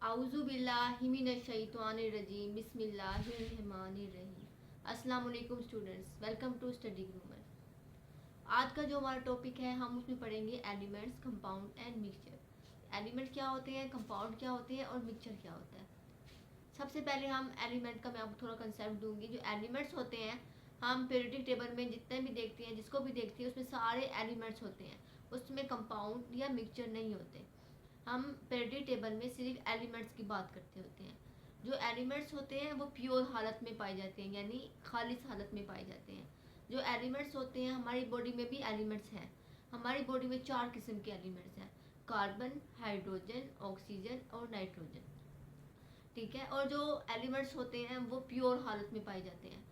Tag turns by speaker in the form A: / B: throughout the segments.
A: आउज़ु बिल्लाहि मिनश्शैतानिर्रजीम बिस्मिल्लाहिर्रहमानिर्रहीम। अस्सलाम वालेकुम students, welcome to study grammar. आज का जो हमारा टॉपिक है हम उसमें पढ़ेंगे elements, compound and mixture. Element क्या होते हैं, कंपाउंड क्या होते हैं और मिक्सचर क्या होता है। सबसे पहले हम एलिमेंट का मैं आपको थोड़ा कंसेप्ट दूंगी। जो एलिमेंट्स होते हैं हम पीरियोडिक टेबल में जितने भी देखते हैं, जिसको भी देखते हैं उसमें सारे एलिमेंट्स होते हैं, उसमें कंपाउंड या मिक्सचर नहीं होते। हम पीरियोडिक टेबल में सिर्फ एलिमेंट्स की बात करते होते हैं। जो एलिमेंट्स होते हैं वो प्योर हालत में पाए जाते हैं, यानी खालिस हालत में पाए जाते हैं। जो एलिमेंट्स होते हैं हमारी बॉडी में भी एलिमेंट्स हैं। हमारी बॉडी में 4 किस्म के एलिमेंट्स हैं: कार्बन, हाइड्रोजन, ऑक्सीजन और नाइट्रोजन। ठीक है। और जो एलिमेंट्स होते हैं वो प्योर हालत में पाए जाते हैं,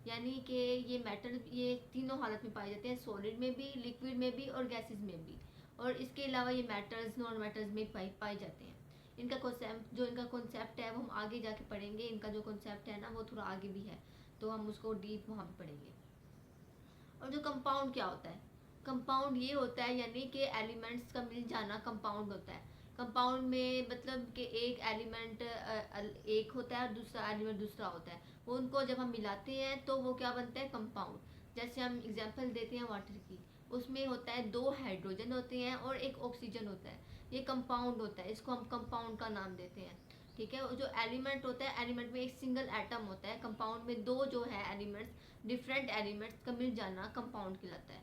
A: यानी कि ये मेटल, ये तीनों हालत में पाए जाते हैं, सॉलिड में भी, लिक्विड में भी और गैसेस में भी। और इसके अलावा ये मेटल्स, नॉन मेटल्स में पाए जाते हैं। इनका कॉन्सेप्ट है वो हम आगे जाके पढ़ेंगे। इनका जो कॉन्सेप्ट है ना वो थोड़ा आगे भी है, तो हम उसको डीप वहाँ पे पढ़ेंगे। और जो कंपाउंड क्या होता है, कंपाउंड ये होता है यानी कि एलिमेंट्स का मिल जाना कंपाउंड होता है। कंपाउंड में मतलब कि एक एलिमेंट एक होता है और दूसरा एलिमेंट दूसरा होता है, वो उनको जब हम मिलाते हैं तो वो क्या बनता है, कंपाउंड। जैसे हम एग्जांपल देते हैं वाटर की, उसमें होता है 2 हाइड्रोजन होते हैं और 1 ऑक्सीजन होता है, ये कंपाउंड होता है, इसको हम कंपाउंड का नाम देते हैं। ठीक है। जो एलिमेंट होता है, एलिमेंट में एक सिंगल एटम होता है, कंपाउंड में 2 जो है एलिमेंट्स, डिफरेंट एलिमेंट्स का मिल जाना कंपाउंड कहलाता है।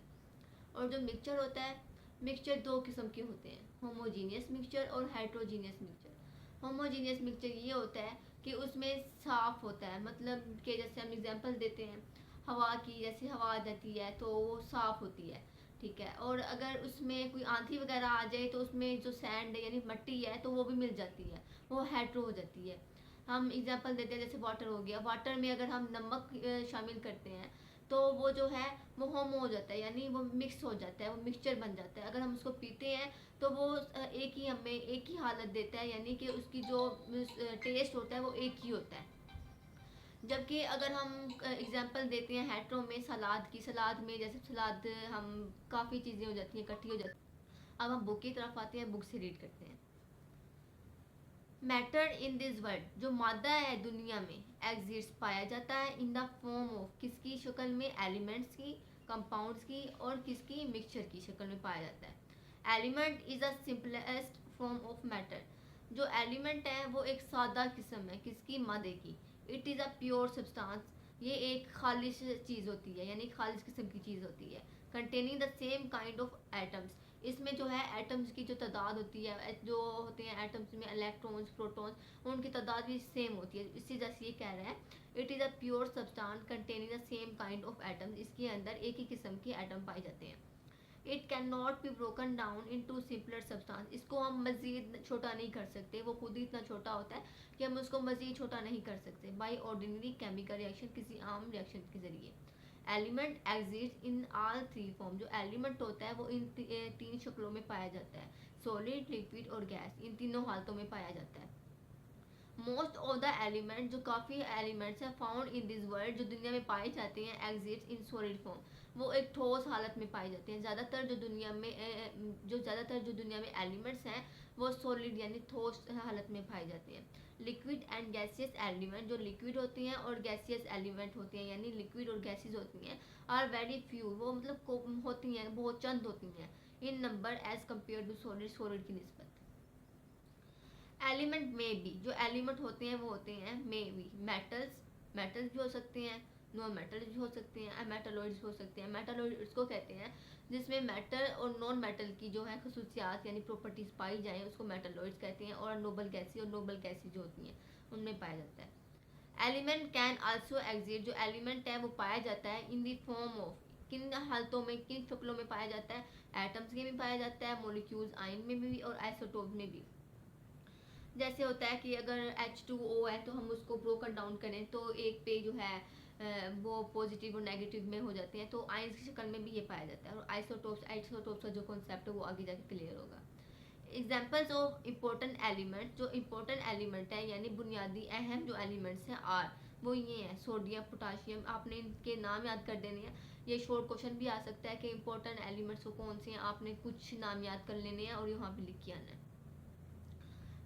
A: और जो मिक्सचर होता है, मिक्सचर 2 किस्म के होते हैं: होमोजीनियस मिक्सचर और हेट्रोजीनियस मिक्सचर। होमोजीनियस मिक्सचर ये होता है कि उसमें साफ होता है, मतलब कि जैसे हम एग्जांपल देते हैं हवा की, जैसे हवा आ जाती है तो वो साफ होती है। ठीक है। और अगर उसमें कोई आंधी वगैरह आ जाए तो उसमें जो सैंड है यानी मट्टी है तो वो भी मिल जाती है, वो हेट्रो हो जाती है। हम एग्जांपल देते हैं जैसे वाटर हो गया, वाटर में अगर हम नमक शामिल करते हैं तो वो जो है वो होमो हो जाता है, यानी वो मिक्स हो जाता है, वो मिक्सचर बन जाता है। अगर हम उसको पीते हैं तो वो एक ही हमें एक ही हालत देता है, यानी कि उसकी जो टेस्ट होता है वो एक ही होता है। जबकि अगर हम एग्जांपल देते हैं हेट्रो में सलाद की, सलाद में जैसे सलाद हम काफ़ी चीज़ें हो जाती हैं, इकट्ठी हो जाती हैं। अब हम बुक की तरफ आते हैं, बुक से रीड करते हैं। मैटर इन दिस वर्ल्ड, जो मादा है दुनिया में, एग्जिस्ट पाया जाता है इन द फॉर्म ऑफ, किसकी शक्ल में, एलिमेंट्स की, कंपाउंड्स की और किसकी, मिक्सचर की शक्ल में पाया जाता है। Element is a simplest form of matter, जो एलिमेंट है वो एक सादा किस्म है, किसकी, मादे की। It is a pure substance, ये एक खालिश चीज़ होती है, यानी खालिश किस्म की चीज़ होती है। Containing the same kind of atoms, इसमें जो है एटम्स की जो तादाद होती है, जो होते हैं एटम्स में इलेक्ट्रॉन्स, प्रोटॉन्स, उनकी तादाद भी सेम होती है। इसी जैसे ये कह रहा है it is a pure substance containing the same kind of atoms, इसके अंदर एक ही किस्म के एटम पाए जाते हैं। It can not be broken down into simpler substance, इसको हम मज़ीद छोटा नहीं कर सकते, वो खुद ही इतना छोटा होता है कि हम उसको मज़ीद छोटा नहीं कर सकते बाई ऑर्डिनरी केमिकल रिएक्शन, किसी आम रिएक्शन के ज़रिए। Element exist in all 3 form, जो एलिमेंट होता है वो इन 3 शक्लों में पाया जाता है: सॉलिड, लिक्विड और गैस, इन तीनों हालतों में पाया जाता है। मोस्ट ऑफ द एलिमेंट, जो काफ़ी एलिमेंट्स हैं फाउंड इन दिस वर्ल्ड, जो दुनिया में पाए जाते हैं, एग्जिस्ट इन सॉलिड फॉर्म, वो एक ठोस हालत में पाए जाते हैं। ज़्यादातर जो दुनिया में एलिमेंट्स हैं वो सॉलिड यानी ठोस हालत में पाए जाते हैं। लिक्विड एंड गैसियस एलिमेंट, जो लिक्विड होती हैं और गैसियस एलिमेंट होती हैं, यानी लिक्विड और गैसेस होती हैं, आर वेरी फ्यू, वो मतलब होती हैं, बहुत चंद होती हैं इन number as compare to solid, solid की निस्बत। एलिमेंट में भी, जो एलिमेंट होते हैं वो होते हैं में भी मेटल्स, मेटल्स भी हो सकते हैं, नॉन मेटल्स भी हो सकते हैं, मेटालॉइड्स हो सकते हैं। मेटालॉइड्स को कहते हैं जिसमें मेटल और नॉन मेटल की जो है खसूसियात यानी प्रॉपर्टीज पाई जाए, उसको मेटालॉइड्स कहते हैं। और नोबल गैसेज, और नोबल गैसेज जो होती हैं उनमें पाया जाता है। एलिमेंट कैन आल्सो एग्जिस्ट, जो एलिमेंट है वो पाया जाता है इन द फॉर्म ऑफ, किन हालतों में, किन शक्लों में पाया जाता है, एटम्स में भी पाया जाता है, मोलिक्यूल्स आयन में भी और आइसोटोप में भी। जैसे होता है कि अगर H2O है तो हम उसको ब्रोकन डाउन करें तो एक पे जो है वो पॉजिटिव और नेगेटिव में हो जाते हैं, तो आयंस की शक्ल में भी ये पाया जाता है। और आइसोटोप्स का जो कॉन्सेप्ट है वो आगे जाके क्लियर होगा। एग्जाम्पल्स ऑफ इम्पोर्टेंट एलिमेंट, जो इम्पोर्टेंट एलिमेंट है यानी बुनियादी अहम जो एलिमेंट्स हैं आर, वो ये हैं: सोडियम, पोटाशियम, आपने इनके नाम याद कर देने हैं। ये शॉर्ट क्वेश्चन भी आ सकता है कि इम्पोर्टेंट एलिमेंट्स वो कौन से हैं, आपने कुछ नाम याद कर लेने हैं और यहाँ पे लिख के आना है।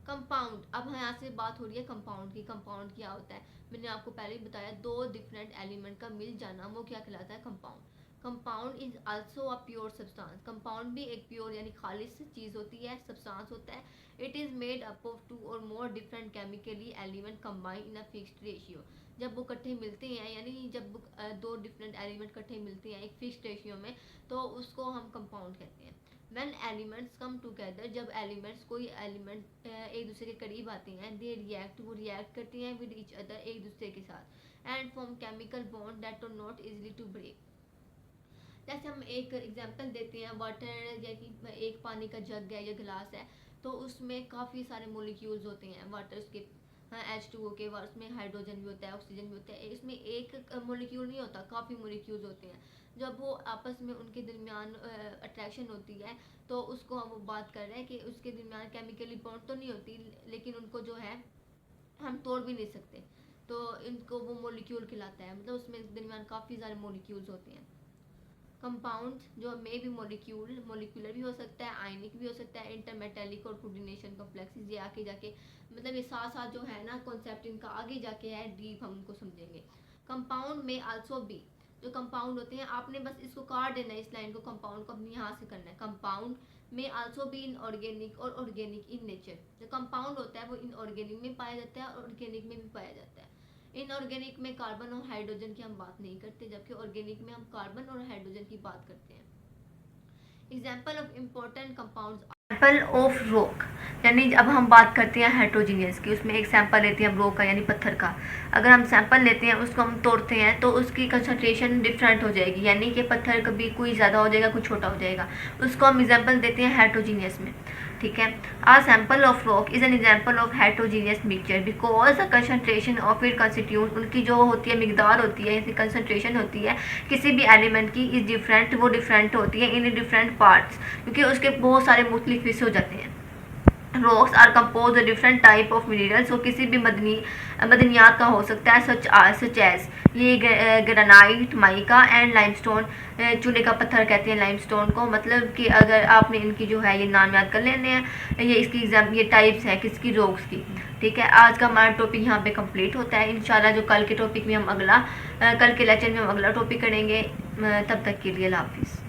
A: कंपाउंड, अब यहाँ से बात हो रही है कंपाउंड की। कंपाउंड क्या होता है? मैंने आपको पहले ही बताया, दो डिफरेंट एलिमेंट का मिल जाना वो क्या कहलाता है? Compound. Compound is also a pure substance. Compound भी एक प्योर यानी खालिश चीज़ होती है, सब्सटेंस होता है। It is made up of two or more different chemically element combine in a fixed ratio. जब वो इकट्ठे मिलते हैं, यानी जब दो डिफरेंट एलिमेंट इकट्ठे मिलते हैं एक फिक्स्ड रेशियो में, तो उसको हम कंपाउंड कहते हैं। when elements come together, जब एलिमेंट्स कोई एलिमेंट एक दूसरे के करीब आते हैं, दे रिएक्ट, वो रिएक्ट करते हैं विद ईच अदर, एक दूसरे के साथ, and form chemical bond that are not easily to break. जैसे हम एक एग्जांपल देते हैं, वाटर, या कि एक पानी का जग है या गिलास है, तो उसमें काफ़ी सारे मोलिक्यूल्स होते हैं वाटर्स के, H2O के, उसमें हाइड्रोजन भी होता है, ऑक्सीजन भी होता है। इसमें एक मोलिक्यूल नहीं होता, काफ़ी मोलिक्यूल्स होते हैं। जब वो आपस में उनके दरमियान अट्रैक्शन होती है, तो उसको हम बात कर रहे हैं कि उसके दरमियान केमिकली बॉन्ड तो नहीं होती, लेकिन उनको जो है हम तोड़ भी नहीं सकते, तो इनको वो मोलिक्यूल कहलाता है। मतलब उसमें दरमियान काफ़ी सारे मोलिक्यूल्स होते हैं। कंपाउंड जो मे भी मोलिक्यूलर भी हो सकता है, आयनिक भी हो सकता है, इंटरमेटेलिक और कोऑर्डिनेशन कॉम्प्लेक्सेस, ये आगे जाके मतलब ये साथ साथ जो है ना कॉन्सेप्ट इनका आगे जाके है डीप, हम उनको समझेंगे। कंपाउंड में आल्सो बी, जो कंपाउंड होते हैं, आपने बस इसको काट देना है, इस लाइन को, कंपाउंड को अपने यहाँ से करना है। कंपाउंड में आल्सो बी इन ऑर्गेनिक और ऑर्गेनिक इन नेचर। जो कंपाउंड होता है वो इन ऑर्गेनिक में पाया जाता है और ऑर्गेनिक में भी पाया जाता है। इनऑर्गेनिक में कार्बन और हाइड्रोजन की हम बात नहीं करते, जबकि ऑर्गेनिक में हम कार्बन और हाइड्रोजन की बात करते हैं। Example of important compounds, example of rock, यानी अब हम बात करते हैं हेट्रोजीनियस की, उसमें एक सैंपल लेते हैं हम रॉक का यानी पत्थर का। अगर हम सैंपल लेते हैं, उसको हम तोड़ते हैं, तो उसकी कंसनट्रेशन डिफरेंट हो जाएगी, यानी कि पत्थर कभी कोई ज़्यादा हो जाएगा, कोई छोटा हो जाएगा। उसको हम एग्जाम्पल देते हैं हेट्रोजीनियस में, ठीक है। A sample of rock is an example of heterogeneous mixture because the concentration of it constitute, उनकी जो होती है मिकदार होती है, कंसनट्रेशन होती है किसी भी एलिमेंट की, इज डिफरेंट, वो डिफरेंट होती है इन डिफरेंट पार्ट्स, क्योंकि उसके बहुत सारे मुख्तलिफ हिस्से हो जाते हैं। Rocks are compose different type of material, so किसी भी मदनियात का हो सकता है, सच एज ये ग्रेनाइट, माइका एंड लाइमस्टोन, चूने का पत्थर कहते हैं लाइमस्टोन को। मतलब कि अगर आपने इनकी जो है ये नाम याद कर लेने हैं, ये इसकी एग्जाम, ये टाइप्स हैं किसकी, रॉक्स की, ठीक है। आज का हमारा टॉपिक यहाँ पे कंप्लीट होता है। इंशाल्लाह जो कल के टॉपिक में हम कल के लेक्चर में हम अगला टॉपिक करेंगे। तब तक के लिए अल्लाह हाफिज़।